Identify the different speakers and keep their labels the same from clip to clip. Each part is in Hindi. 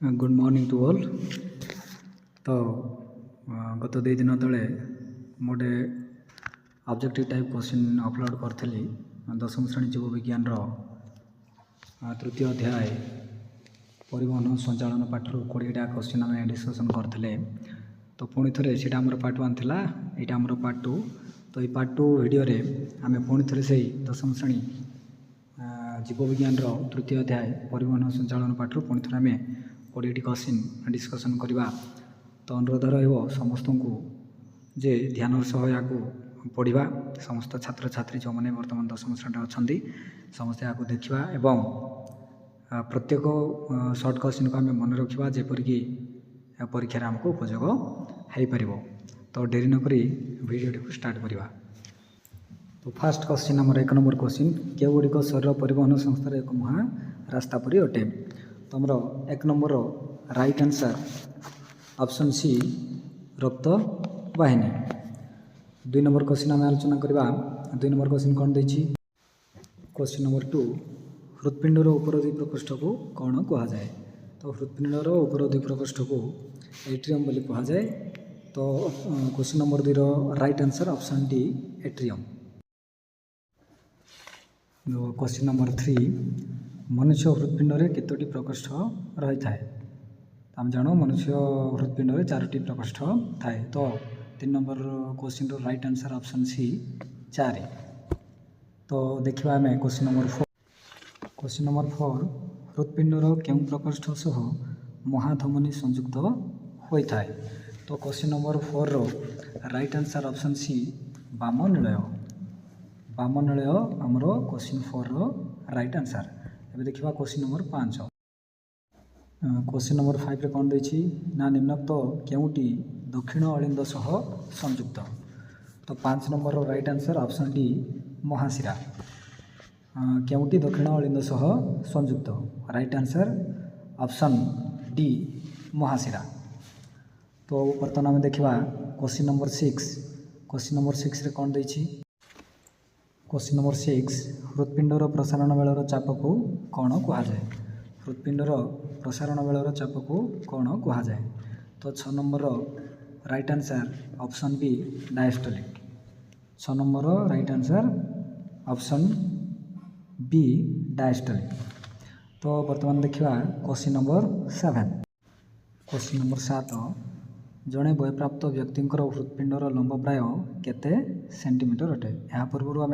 Speaker 1: Good morning to all. तो गत 2 दिन तले मोटे ऑब्जेक्टिव टाइप क्वेश्चन अपलोड करी दशम श्रेणी जीव विज्ञान तृतीय अध्याय परिवहन संचालन पाठर 20टा क्वेश्चन आम डिस्कसन करते। तो पुणी थे से पार्ट 1 थिला, यहाँ आमर पार्ट 2। तो ये पार्ट 2 वीडियो रे आम पुणी थे से दशम श्रेणी जीव विज्ञान तृतीय अध्याय परिवहन संचालन पाठर पुणी थे आम 20टी क्वेश्चन डिस्कसन करवा। तो अनुरोध रहा समस्त को जे ध्यान सह या पढ़ा। समस्त छात्र छात्री जो मैंने बर्तमान दशम श्रेणी अच्छा समस्त या देखा एवं प्रत्येक सर्ट क्वेश्चन को आम मन रखा जेपरिक परीक्षा आमको उपयोग हो पार। तो डेरी नक भिडियो को स्टार्ट करवा। तो फास्ट क्वेश्चन आम 1 नंबर क्वेश्चन, केगुड़िक शरीर परिवहन संस्थार एक मुहा रास्ता परी अटे। तो आमर 1 number right answer option C रक्त वाहिनी। 2 नंबर क्वेश्चन आम आलोचना करवा। 2 नंबर क्वेश्चन कौन देछि? क्वेश्चन नंबर 2, हृत्पिंडर उपरोधी प्रकोष्ठ को कौन कहुए? तो हृत्पिंडर उपरोधी प्रकोष्ठ को एट्रियम बोली कहुए। तो question number 2 right answer option D atrium. Question number 3, मनुष्य हृत्पिंडर केतोटी प्रकोष्ठ रही थाए? आम जानो मनुष्य हृत्पिंडर 4टी प्रकोष्ठ थाए। तो 3 number question right answer option C 4। तो देखिए आम क्वेश्चन नंबर 4। क्वेश्चन नंबर 4, हृत्पिंडर केउं प्रकोष्ठ सह महाधमनी संयुक्त होता है? तो question number 4 right answer option C बामनिलय। बामनिलय आमर क्वेश्चन 4 राइट आंसर। अब देखा क्वेश्चन नंबर 5। क्वेश्चन नंबर 5 रे कौन देछि ना निम्नोक्त केउटी दक्षिण अलिंद सह संयुक्त? तो 5 number right answer option D महाशिरा। केउटी दक्षिण अलिंद सह संयुक्त? राइट आंसर ऑप्शन डी महाशिरा। तो बर्तमान आम देखा क्वेश्चन नंबर 6। क्वेश्चन नंबर 6 रे कौन देछि? क्वेश्चन नंबर 6, हृत्पिंडर प्रसारण बेलर चाप को कौन कहुए? हृत्पिंडर प्रसारण बेलर चाप को कौन कहुए? तो 6 number right answer option B diastolic. 6 number right answer option B diastolic. तो बर्तमान देखा क्वेश्चन नंबर 7। क्वेश्चन नंबर 7, जड़े बयप्राप्त व्यक्तिंकर हृत्पिंडर लंब प्राय केते सेंटीमीटर अटे? यहाँ पूर्व आम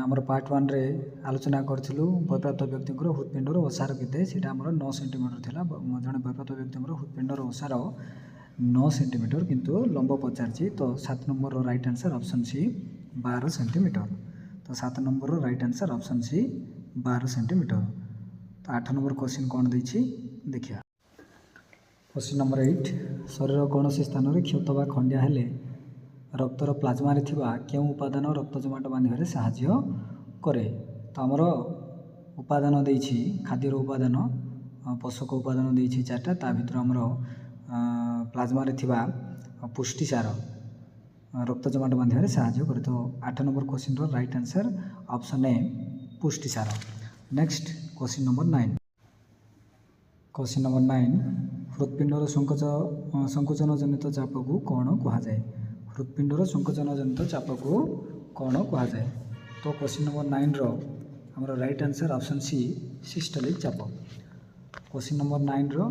Speaker 1: आमर पार्ट 1 रे आलोचना करूँ बयप्राप्त व्यक्तिंकर हृत्पिंडर ओसार केते, सेटा आमर 9 सेंटीमीटर थिला। जड़े बयप्राप्त व्यक्तिंकर हृत्पिंडर ओसार 9 सेंटीमीटर किंतु लंब पचारछि। तो 7 number right answer option C 12 centimetre. तो 7 number right answer option C 12 centimetre. तो 8 नंबर क्वेश्चन कौन देछि देखिया। क्वेश्चन नंबर 8, शरीर कौन सी स्थान में क्षत बा खंडिया हेले रक्तर प्लाज्मा रे थिबा केउं उपादान रक्त जमाट बांधे साहाय्य करे? तो आमर उपादान देछि खाद्यर उपादान पोषक उपादान देछि 4टा। ता भितर आमर प्लाज्मा रे थिबा पुष्टिसार रक्त जमाट बांधे साहाय्य करे। तो 8 number question right answer option A पुष्टिसार। Next question number 9। Question number 9, हृत्पिंडर संकुचन जनित चाप को कौन कहुए? हृत्पिंडर संकुचन जनित चाप को कौन कहुए? तो क्वेश्चन नंबर 9 रो हमर right answer option C systolic चाप। क्वेश्चन नंबर 9 रो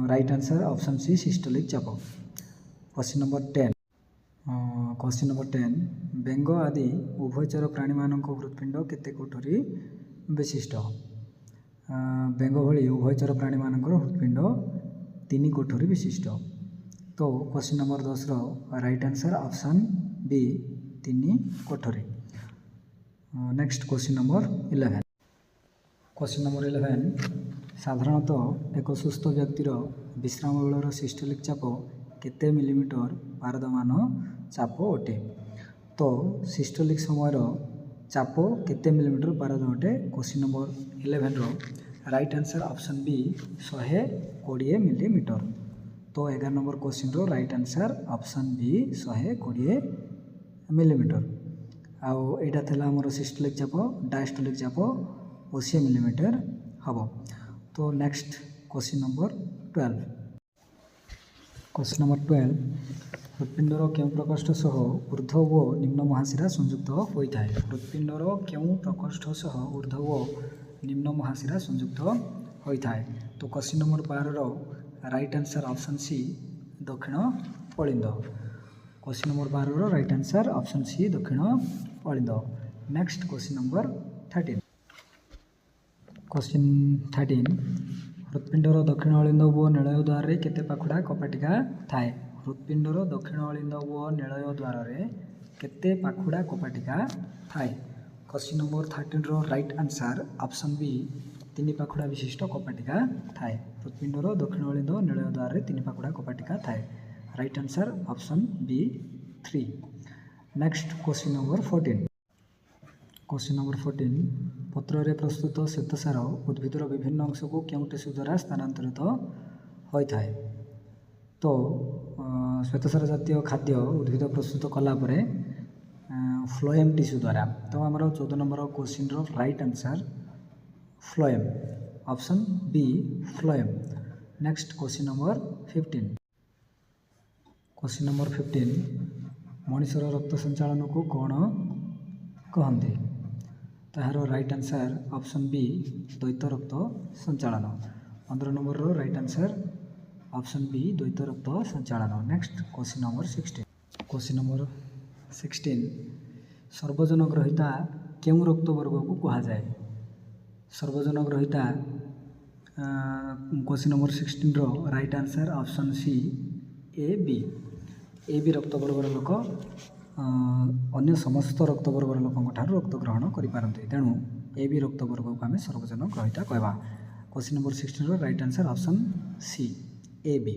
Speaker 1: right answer option C systolic चाप। Question number 10। क्वेश्चन नंबर 10, बेंग आदि उभयचर प्राणी मानक हृत्पिंड केते कोठरी विशिष्ट? बेंग भली उभयचर प्राणी मानकर हृत्पिंड 3 कोठरी विशिष्ट। तो क्वेश्चन नंबर 10 रो राइट आंसर ऑप्शन बी 3 कोठरी। Next question number 11। Question number 11, साधारणतः एक सुस्थ व्यक्तिर विश्राम बेलर सिस्टोलिक चाप केते मिलीमीटर पारदमान चाप अटे? तो सिस्टोलिक समय चाप केते मिलीमीटर पारद अटे? क्वेश्चन नंबर 11 रो right answer option B 120 millimetre. तो 11 नंबर क्वेश्चन रो right answer option B 120 millimetre. आउ एटा थला हमर सिस्टोलिक चाप, डायस्टोलिक चाप 80 मिलीमीटर हम। तो next question number 12 question number 12 हृत्पिंडर केउं प्रकोष्ठ सह ऊर्ध्व व निम्न महाशिरा संयुक्त होता है। हृत्पिंडर केउं प्रकोष्ठ सह ऊर्ध्व व निम्न महाशिरा संयुक्त होता है। तो question number 12 right answer option C दक्षिण अलिंद। Question number 12 right answer option C दक्षिण अलिंद। नेक्स्ट क्वेश्चन नंबर 13 क्वेश्चन 13 हृत्पिंडर दक्षिण अलिंद व निलय द्वार रे केते पाखुड़ा कपाटिका थाए। हृत्पिंडर दक्षिण अलिंद व निलय द्वार रे केते पाखुड़ा कपाटिका थाए। क्वेश्चन नंबर 13 रो राइट आंसर ऑप्शन बी 3 पाखुड़ा विशिष्ट कपाटिका थाए। हृत्पिंडर दक्षिण अलिंद निलय द्वार रे 3 पाखुड़ा कपाटिका थाए। Right answer option B 3। Next question number 14 question number 14 पत्र रे प्रस्तुत श्वेतसार उद्भिदर विभिन्न अंश को केउं टिश्यू द्वारा स्थानांतरित होता है। तो श्वेतसार जातीय खाद्य उद्भिद प्रस्तुत कला परे फ्लोएम टिश्यू द्वारा। तो आमर 14 नंबर क्वेश्चन रो right answer phloem option B phloem. Next question number 15 question number 15 मनुष्यर रक्त संचालन को कौन कहते। ताहार राइट आंसर ऑप्शन बी द्वैत रक्त संचालन। 15 नंबर रो राइट आंसर ऑप्शन बी द्वैत रक्त संचालन। Next question number 16 question number 16 सर्वजन ग्रहिता केउं रक्त वर्ग को कहा जाए। सर्वजन ग्रहिता क्वेश्चन नंबर 16 रो right answer option C A B रक्त वर्गर लोक अन्य समस्त रक्त वर्गर लोक रक्त ग्रहण करिपारନ୍ତି। तेणु ए बी रक्त वर्ग को आम सर्वजन ग्रहिता कहवा। क्वेश्चन नंबर 16 रो right answer option C A B.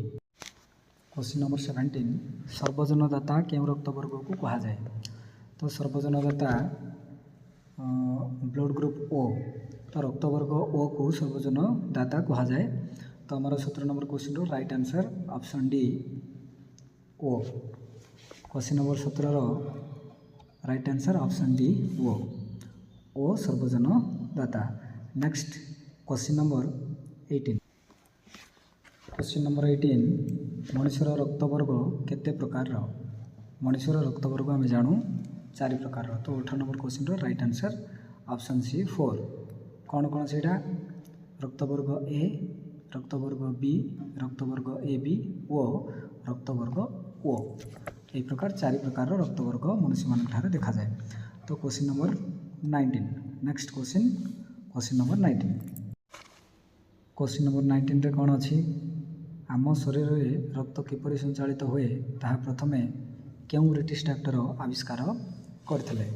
Speaker 1: Question number 17 सर्वजनदाता केउं रक्त वर्ग को कहा जाए। तो सर्वजनदाता ब्लड ग्रुप ओ तो रक्त वर्ग ओ को सर्वजनदाता कहा जाए। तो हमारा 17 नंबर क्वेश्चन रो right answer option D O. Question number 17 रो right answer option D O सर्वजनदाता। Next question number 18 question number 18 मनुष्यर रक्त वर्ग केते प्रकार। मनुष्यर रक्त वर्ग आम जानू 4 प्रकार। तो 18 नंबर क्वेश्चन रो राइट आंसर ऑप्शन सी 4। कौन कौन से रक्त वर्ग ए रक्त वर्ग बी रक्त वर्ग ए बी ओ रक्त वर्ग ओ। यही प्रकार 4 प्रकार रक्त वर्ग मनुष्य मान देखा जाए। तो question number 19 next question number 19 question number 19 रे कौन अच्छी आम शरीर में रक्त किपरि संचालित हुए ताहा प्रथमे केउं ब्रिटिश डॉक्टर आविष्कार करथिले।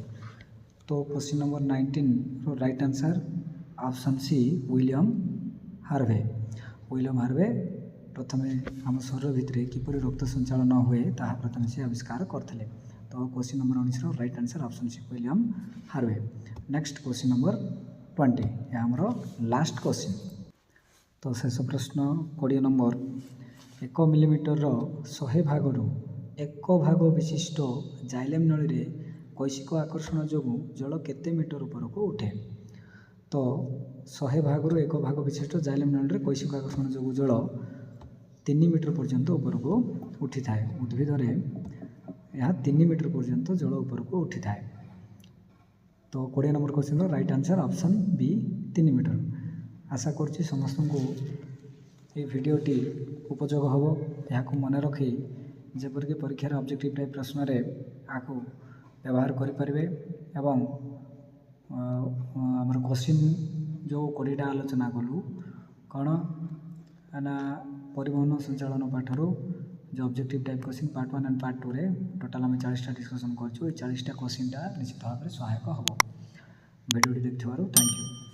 Speaker 1: तो क्वेश्चन नंबर 19 रो right answer option C William Harvey. William Harvey प्रथमे आम शरीर भितर किपरि रक्त संचालन हुए ताहा प्रथमे से आविष्कार करथिले। तो क्वेश्चन नंबर 19 रो right answer option C William Harvey. Next question number 20 यह आमर लास्ट क्वेश्चन। तो शेष प्रश्न 20 नंबर 1 मिलीमीटर 100 भागरू 1 भाग विशिष्ट जाइलेम नली रे कैशिक आकर्षण जो जल केते मीटर ऊपर को उठे। तो 100 भागरू 1 भाग विशिष्ट जाइलेम नली रे कैशिक आकर्षण जो जल 3 मीटर पर्यंत ऊपर को उठी थाए। उद्भिद रे यह 3 मीटर पर्यंत जल ऊपर को उठी थाए। तो 20 number question right answer option B 3 metre. आशा करुच्ची समस्त को ये वीडियोटी उपयोग हम यहाँ मन रखी जपरिक परीक्षार ऑब्जेक्टिव टाइप प्रश्न रे आपको व्यवहार करें एवं आमर क्वेश्चन जो 20टा आलोचना कलु कौन ना परिवहन संचालन पाठर जो objective type question part 1 and part 2 रे टोटाल आम 40टा डिस्कसन कर 40टा क्वेश्चन निश्चित भाव में सहायक हम। वीडियो देखिथार थैंक यू।